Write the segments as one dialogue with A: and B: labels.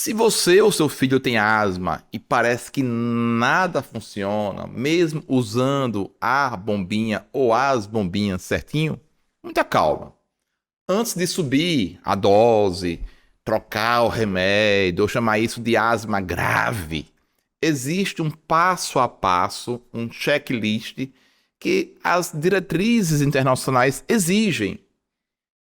A: Se você ou seu filho tem asma e parece que nada funciona, mesmo usando a bombinha ou as bombinhas certinho, muita calma. Antes de subir a dose, trocar o remédio ou chamar isso de asma grave, existe um passo a passo, um checklist que as diretrizes internacionais exigem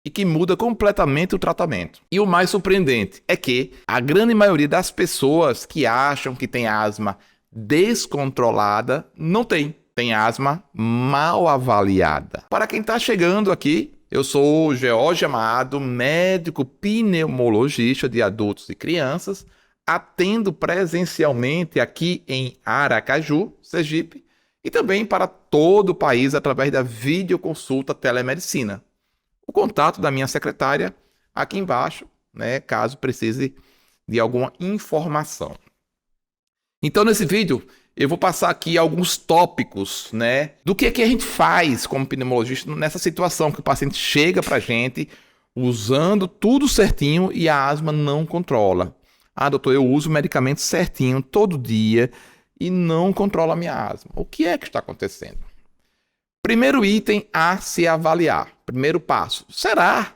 A: e que muda completamente o tratamento. E o mais surpreendente é que a grande maioria das pessoas que acham que tem asma descontrolada não tem. Tem asma mal avaliada. Para quem está chegando aqui, eu sou o George Amado, médico pneumologista de adultos e crianças, atendo presencialmente aqui em Aracaju, Sergipe, e também para todo o país através da videoconsulta telemedicina. O contato da minha secretária aqui embaixo, né, caso precise de alguma informação. Então, nesse vídeo, eu vou passar aqui alguns tópicos, né, do que a gente faz como pneumologista nessa situação que o paciente chega para a gente usando tudo certinho e a asma não controla. Ah, doutor, eu uso o medicamento certinho todo dia e não controla a minha asma. O que é que está acontecendo? Primeiro item a se avaliar. Primeiro passo. Será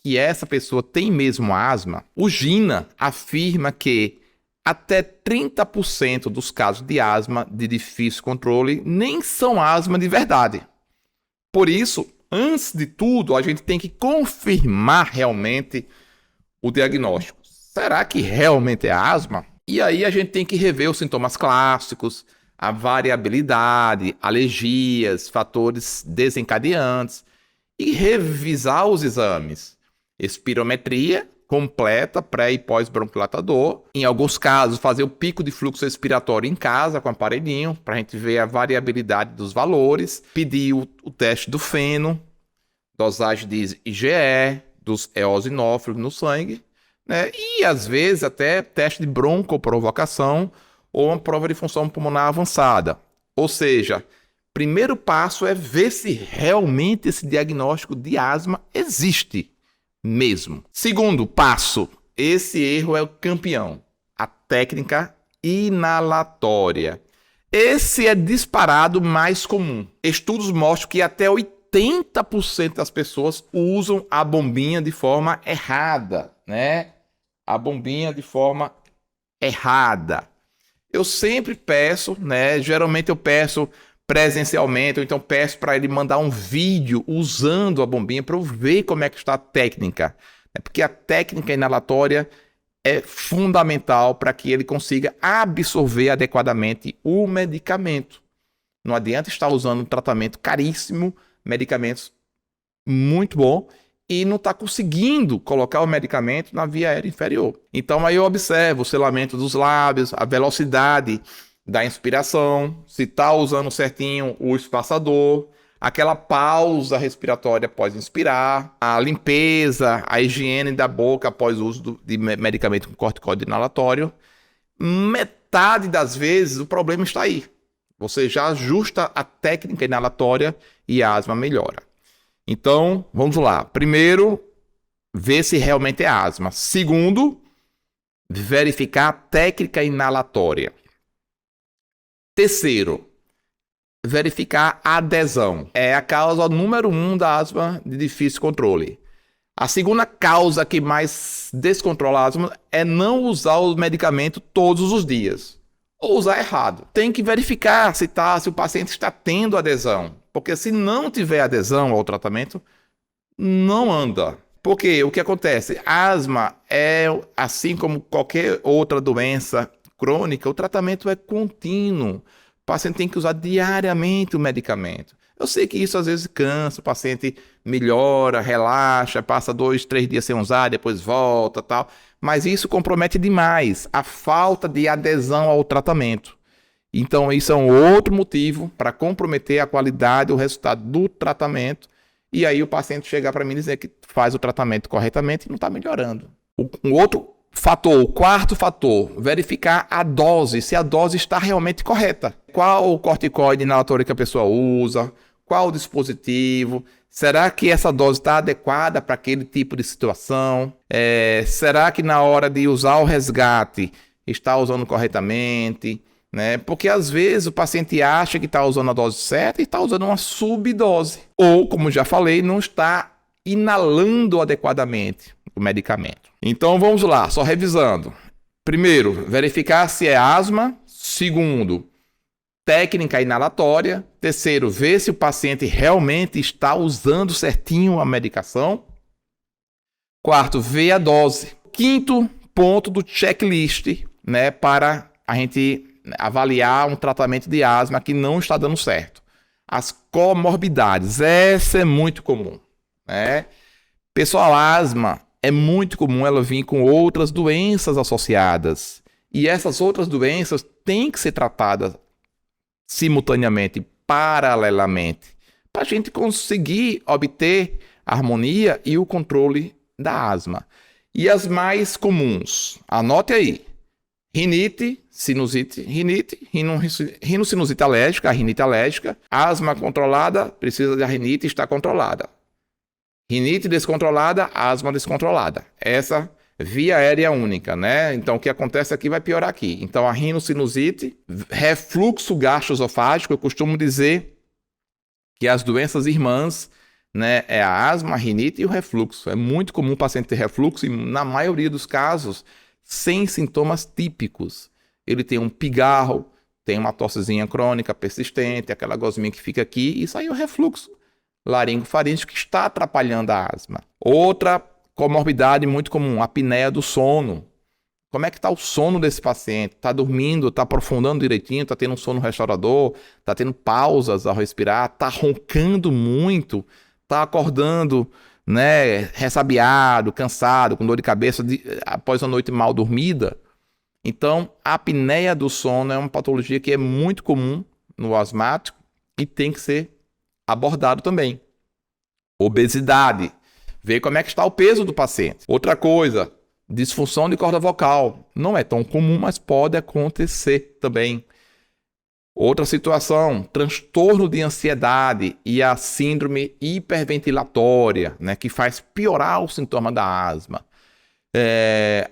A: que essa pessoa tem mesmo asma? O GINA afirma que até 30% dos casos de asma de difícil controle nem são asma de verdade. Por isso, antes de tudo, a gente tem que confirmar realmente o diagnóstico. Será que realmente é asma? E aí a gente tem que rever os sintomas clássicos, a variabilidade, alergias, fatores desencadeantes e revisar os exames. Espirometria completa, pré e pós-bronquilatador. Em alguns casos, fazer o pico de fluxo respiratório em casa com aparelhinho, para a gente ver a variabilidade dos valores. Pedir o teste do feno, dosagem de IgE, dos eosinófilos no sangue, né? E às vezes até teste de broncoprovocação ou uma prova de função pulmonar avançada. Ou seja, primeiro passo é ver se realmente esse diagnóstico de asma existe mesmo. Segundo passo, esse erro é o campeão, a técnica inalatória. Esse é disparado mais comum. Estudos mostram que até 80% das pessoas usam a bombinha de forma errada, né? A bombinha de forma errada. Eu sempre peço, né? Geralmente eu peço presencialmente, ou então peço para ele mandar um vídeo usando a bombinha para eu ver como é que está a técnica. Porque a técnica inalatória é fundamental para que ele consiga absorver adequadamente o medicamento. Não adianta estar usando um tratamento caríssimo, medicamentos muito bom, e não está conseguindo colocar o medicamento na via aérea inferior. Então aí eu observo o selamento dos lábios, a velocidade da inspiração, se está usando certinho o espaçador, aquela pausa respiratória após inspirar, a limpeza, a higiene da boca após o uso de medicamento com corticoide inalatório. Metade das vezes o problema está aí. Você já ajusta a técnica inalatória e a asma melhora. Então, vamos lá. Primeiro, ver se realmente é asma. Segundo, verificar a técnica inalatória. Terceiro, verificar a adesão. É a causa número 1 da asma de difícil controle. A segunda causa que mais descontrola a asma é não usar o medicamento todos os dias. Ou usar errado. Tem que verificar se o paciente está tendo adesão. Porque se não tiver adesão ao tratamento, não anda. Porque o que acontece? Asma é, assim como qualquer outra doença crônica, o tratamento é contínuo. O paciente tem que usar diariamente o medicamento. Eu sei que isso às vezes cansa, o paciente melhora, relaxa, passa 2, 3 dias sem usar, depois volta, tal. Mas isso compromete demais a falta de adesão ao tratamento. Então, isso é um outro motivo para comprometer a qualidade e o resultado do tratamento. E aí o paciente chegar para mim e dizer que faz o tratamento corretamente e não está melhorando. Um outro fator, o quarto fator, verificar a dose, se a dose está realmente correta. Qual o corticoide inalatório que a pessoa usa, Qual o dispositivo? Será que essa dose está adequada para aquele tipo de situação? Será que na hora de usar o resgate está usando corretamente? Né? Porque às vezes o paciente acha que está usando a dose certa e está usando uma subdose. Ou, como já falei, não está inalando adequadamente o medicamento. Então vamos lá, só revisando. Primeiro, verificar se é asma. Segundo, técnica inalatória. Terceiro, ver se o paciente realmente está usando certinho a medicação. Quarto, ver a dose. Quinto ponto do checklist, né, para a gente avaliar um tratamento de asma que não está dando certo. As comorbidades, essa é muito comum, né? Pessoal, asma é muito comum ela vir com outras doenças associadas. E essas outras doenças têm que ser tratadas simultaneamente, paralelamente, para a gente conseguir obter a harmonia e o controle da asma. E as mais comuns, anote aí: rinite, sinusite, rinocinusite alérgica, a rinite alérgica, asma controlada, precisa da rinite, está controlada. Rinite descontrolada, asma descontrolada. Essa via aérea única, né? Então, o que acontece aqui vai piorar aqui. Então, a rinocinusite, refluxo gastroesofágico, eu costumo dizer que as doenças irmãs, né, é a asma, a rinite e o refluxo. É muito comum o paciente ter refluxo e, na maioria dos casos, sem sintomas típicos. Ele tem um pigarro, tem uma tossezinha crônica persistente, aquela gosminha que fica aqui, e isso aí é o refluxo laringofaríngeo que está atrapalhando a asma. Outra comorbidade muito comum, a apneia do sono. Como é que está o sono desse paciente? Está dormindo, está aprofundando direitinho, está tendo um sono restaurador, está tendo pausas ao respirar, está roncando muito, está acordando, né, ressabiado, cansado, com dor de cabeça após uma noite mal dormida. Então, a apneia do sono é uma patologia que é muito comum no asmático e tem que ser abordado também. Obesidade. Ver como é que está o peso do paciente. Outra coisa, disfunção de corda vocal. Não é tão comum, mas pode acontecer também. Outra situação, transtorno de ansiedade e a síndrome hiperventilatória, né, que faz piorar o sintoma da asma.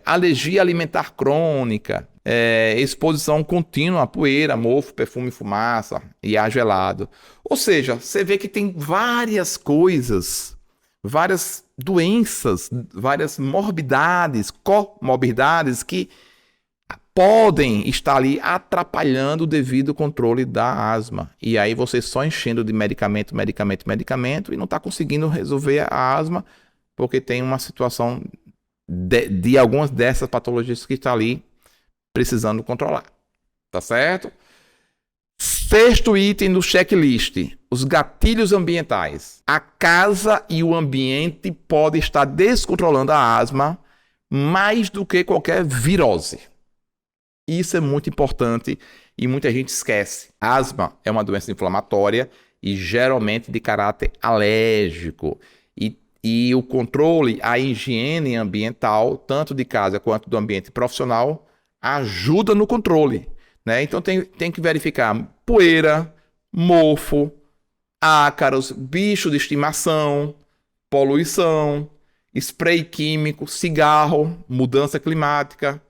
A: Alergia alimentar crônica, exposição contínua a poeira, mofo, perfume, fumaça e ar gelado. Ou seja, você vê que tem várias coisas, várias doenças, várias morbidades, comorbidades que podem estar ali atrapalhando o devido controle da asma. E aí você só enchendo de medicamento e não está conseguindo resolver a asma porque tem uma situação de algumas dessas patologias que está ali precisando controlar. Tá certo? Sexto item do checklist, os gatilhos ambientais. A casa e o ambiente podem estar descontrolando a asma mais do que qualquer virose. Isso é muito importante e muita gente esquece. Asma é uma doença inflamatória e geralmente de caráter alérgico. E o controle, a higiene ambiental, tanto de casa quanto do ambiente profissional, ajuda no controle, né? Então tem que verificar poeira, mofo, ácaros, bicho de estimação, poluição, spray químico, cigarro, mudança climática,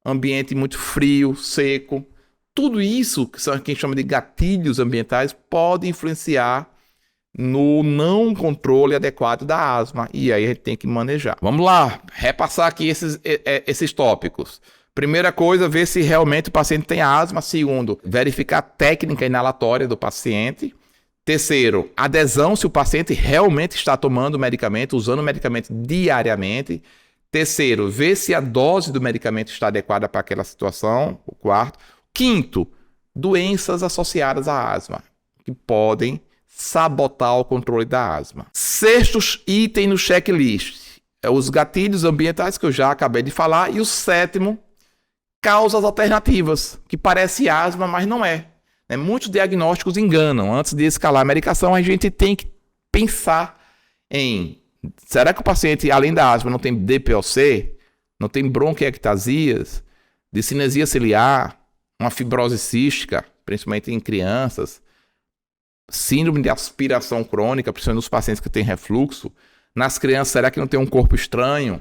A: ambiente muito frio, seco. Tudo isso, que são que a gente chama de gatilhos ambientais, pode influenciar no não controle adequado da asma. E aí a gente tem que manejar. Vamos lá, repassar aqui esses tópicos. Primeira coisa, ver se realmente o paciente tem asma. Segundo, verificar a técnica inalatória do paciente. Terceiro, adesão, se o paciente realmente está tomando o medicamento, usando o medicamento diariamente. Terceiro, ver se a dose do medicamento está adequada para aquela situação. O quarto. Quinto, doenças associadas à asma, que podem sabotar o controle da asma. Sexto item no checklist, os gatilhos ambientais que eu já acabei de falar. E o sétimo, causas alternativas, que parece asma, mas não é. Muitos diagnósticos enganam. Antes de escalar a medicação, a gente tem que pensar em: será que o paciente, além da asma, não tem DPOC, não tem bronquiectasias, discinesia ciliar, uma fibrose cística, principalmente em crianças, síndrome de aspiração crônica, principalmente nos pacientes que têm refluxo. Nas crianças, será que não tem um corpo estranho?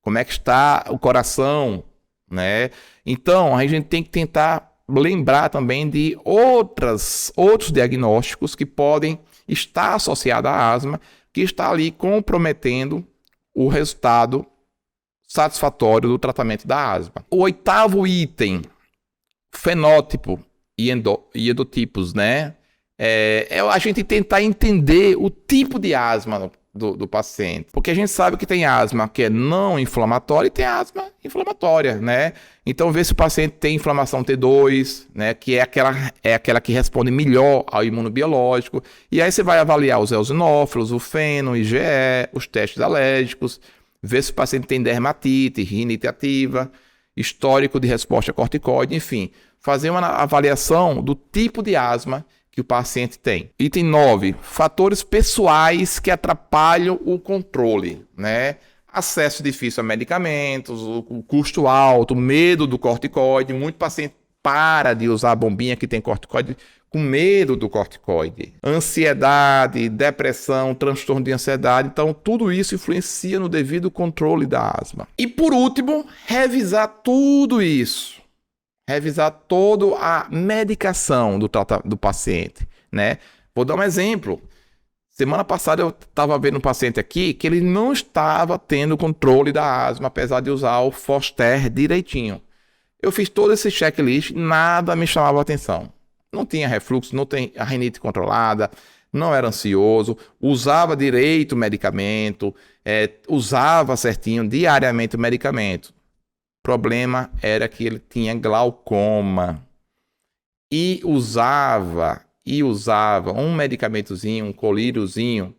A: Como é que está o coração? Né? Então, a gente tem que tentar lembrar também de outros diagnósticos que podem estar associados à asma, que está ali comprometendo o resultado satisfatório do tratamento da asma. O 8º item, fenótipo e endotipos, né? É a gente tentar entender o tipo de asma do paciente. Porque a gente sabe que tem asma que é não inflamatória e tem asma inflamatória, né? Então, ver se o paciente tem inflamação T2, né? Que é aquela que responde melhor ao imunobiológico. E aí você vai avaliar os eosinófilos, o feno, o IgE, os testes alérgicos, ver se o paciente tem dermatite, rinite ativa, histórico de resposta a corticoide, enfim. Fazer uma avaliação do tipo de asma que o paciente tem. Item 9, fatores pessoais que atrapalham o controle, né? Acesso difícil a medicamentos, o custo alto, medo do corticoide. Muito paciente para de usar a bombinha que tem corticoide com medo do corticoide. Ansiedade, depressão, transtorno de ansiedade. Então, tudo isso influencia no devido controle da asma. E por último, revisar tudo isso. Revisar toda a medicação do paciente, né? Vou dar um exemplo. Semana passada eu estava vendo um paciente aqui que ele não estava tendo controle da asma, apesar de usar o Foster direitinho. Eu fiz todo esse checklist, nada me chamava a atenção. Não tinha refluxo, não tem a rinite controlada, não era ansioso, usava direito o medicamento, usava certinho diariamente o medicamento. O problema era que ele tinha glaucoma e usava um medicamentozinho, um colíriozinho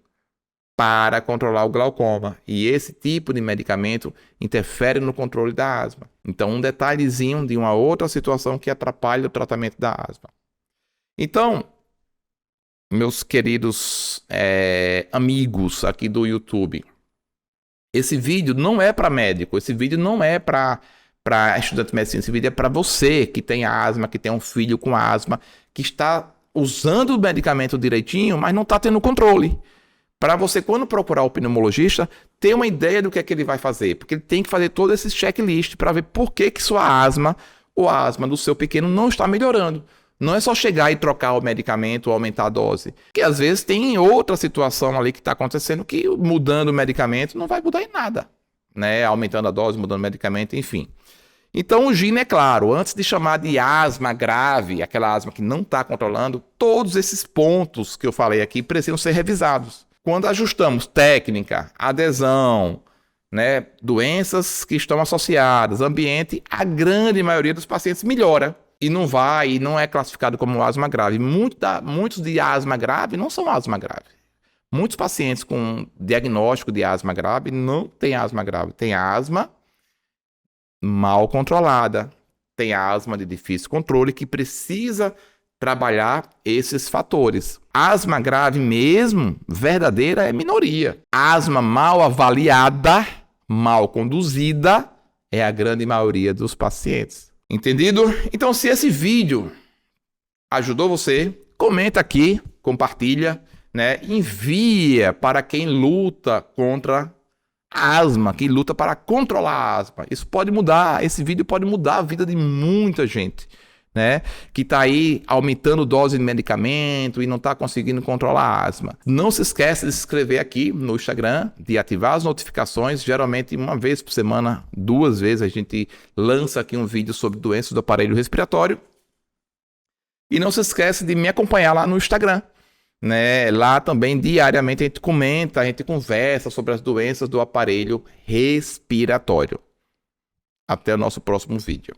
A: para controlar o glaucoma. E esse tipo de medicamento interfere no controle da asma. Então, um detalhezinho de uma outra situação que atrapalha o tratamento da asma. Então, meus queridos amigos aqui do YouTube, esse vídeo não é para médico, esse vídeo não é para estudante de medicina, esse vídeo é para você que tem asma, que tem um filho com asma, que está usando o medicamento direitinho, mas não está tendo controle. Para você, quando procurar o pneumologista, ter uma ideia do que é que ele vai fazer, porque ele tem que fazer todo esse checklist para ver por que sua asma ou a asma do seu pequeno não está melhorando. Não é só chegar e trocar o medicamento ou aumentar a dose. Porque às vezes tem outra situação ali que está acontecendo que mudando o medicamento não vai mudar em nada. Né? Aumentando a dose, mudando o medicamento, enfim. Então o GINA, é claro, antes de chamar de asma grave, aquela asma que não está controlando, todos esses pontos que eu falei aqui precisam ser revisados. Quando ajustamos técnica, adesão, né, doenças que estão associadas, ambiente, a grande maioria dos pacientes melhora. E não é classificado como asma grave. Muitos de asma grave não são asma grave. Muitos pacientes com diagnóstico de asma grave não têm asma grave. Tem asma mal controlada. Tem asma de difícil controle que precisa trabalhar esses fatores. Asma grave mesmo, verdadeira, é minoria. Asma mal avaliada, mal conduzida, é a grande maioria dos pacientes. Entendido? Então, se esse vídeo ajudou você, comenta aqui, compartilha, né? Envia para quem luta contra a asma, quem luta para controlar a asma. Isso pode mudar, esse vídeo pode mudar a vida de muita gente, né? Que está aí aumentando dose de medicamento e não está conseguindo controlar a asma. Não se esqueça de se inscrever aqui no Instagram, de ativar as notificações. Geralmente, uma vez por semana, 2 vezes, a gente lança aqui um vídeo sobre doenças do aparelho respiratório. E não se esqueça de me acompanhar lá no Instagram, né? Lá também, diariamente, a gente comenta, a gente conversa sobre as doenças do aparelho respiratório. Até o nosso próximo vídeo.